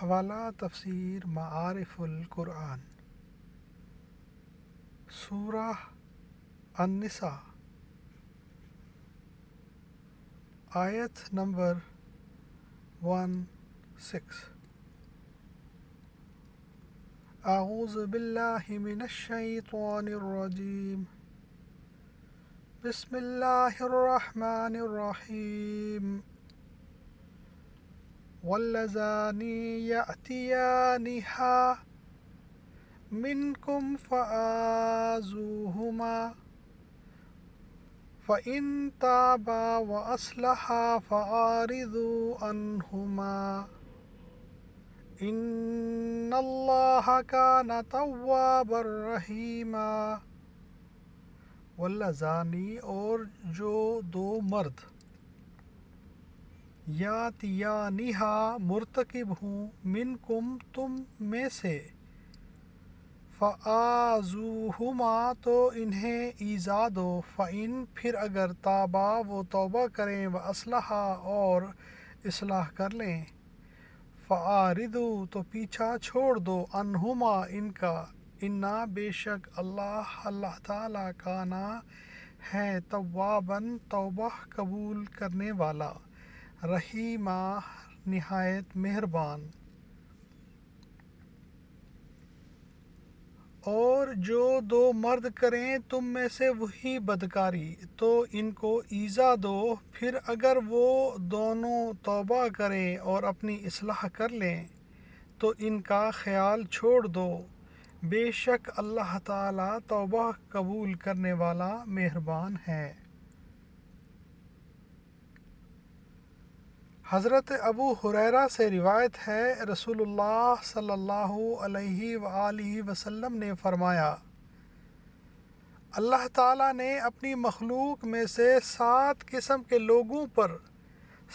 حوالہ تفسیر معارف القرآن، سورہ النساء، آیت نمبر 16۔ اعوذ باللہ من الشیطان الرجیم، بسم اللہ الرحمن الرحیم۔ واللذان یأتیانها منکم فآذوہما فإن تابا وأصلحا فأعرضوا عنہما ان اللہ کان توابا رحیما۔ واللذانی اور جو دو مرد، یاتیانہا مرتکب ہوں، منکم تم میں سے، فآذوہما تو انہیں ایذا دو، فإن پھر اگر تابا وہ توبہ کریں، واصلحا اور اصلاح کر لیں، فأعرضوا تو پیچھا چھوڑ دو، عنہما ان کا، انا بے شک اللہ تعالیٰ کانا ہے، تواباً توبہ قبول کرنے والا، رحیما نہایت مہربان۔ اور جو دو مرد کریں تم میں سے وہی بدکاری تو ان کو ایذا دو، پھر اگر وہ دونوں توبہ کریں اور اپنی اصلاح کر لیں تو ان کا خیال چھوڑ دو، بے شک اللہ تعالیٰ توبہ قبول کرنے والا مہربان ہے۔ حضرت ابو ہریرہ سے روایت ہے، رسول اللہ صلی اللہ علیہ وآلہ وسلم نے فرمایا، اللہ تعالیٰ نے اپنی مخلوق میں سے 7 قسم کے لوگوں پر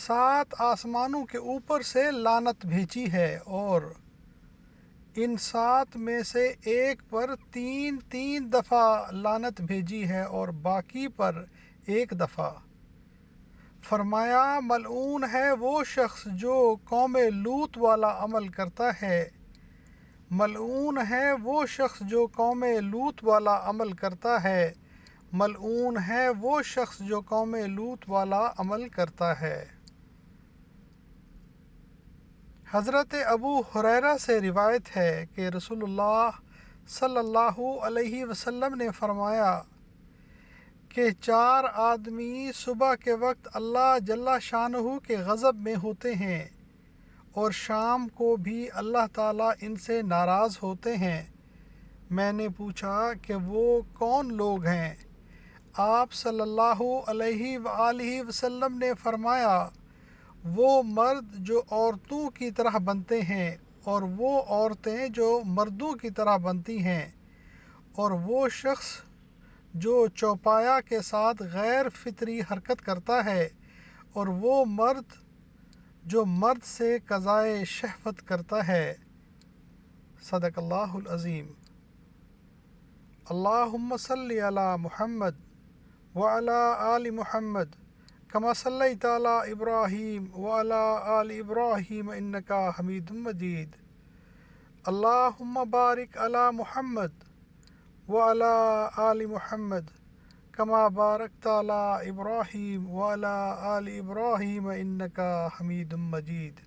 7 آسمانوں کے اوپر سے لعنت بھیجی ہے، اور ان 7 میں سے ایک پر 3 دفعہ لعنت بھیجی ہے اور باقی پر 1 دفعہ۔ فرمایا، ملعون ہے وہ شخص جو قوم لوط والا عمل کرتا ہے، ملعون ہے وہ شخص جو قوم لوط والا عمل کرتا ہے، ملعون ہے وہ شخص جو قوم لوط والا عمل کرتا ہے۔ حضرت ابو ہریرہ سے روایت ہے کہ رسول اللہ صلی اللہ علیہ وسلم نے فرمایا کہ 4 آدمی صبح کے وقت اللہ جل شانہ کے غضب میں ہوتے ہیں، اور شام کو بھی اللہ تعالیٰ ان سے ناراض ہوتے ہیں۔ میں نے پوچھا کہ وہ کون لوگ ہیں؟ آپ صلی اللہ علیہ وآلہ وسلم نے فرمایا، وہ مرد جو عورتوں کی طرح بنتے ہیں، اور وہ عورتیں جو مردوں کی طرح بنتی ہیں، اور وہ شخص جو چوپایا کے ساتھ غیر فطری حرکت کرتا ہے، اور وہ مرد جو مرد سے قضائے شہوت کرتا ہے۔ صدق اللہ العظیم۔ اللہم صلی علی محمد وعلی آل محمد کما صلیت علی ابراہیم وعلی آل ابراہیم انکا حمید مجید۔ اللہم بارک علی محمد وعلی آل محمد کما بارکت علی ابراہیم وعلی آل ابراہیم انکا حمید مجید۔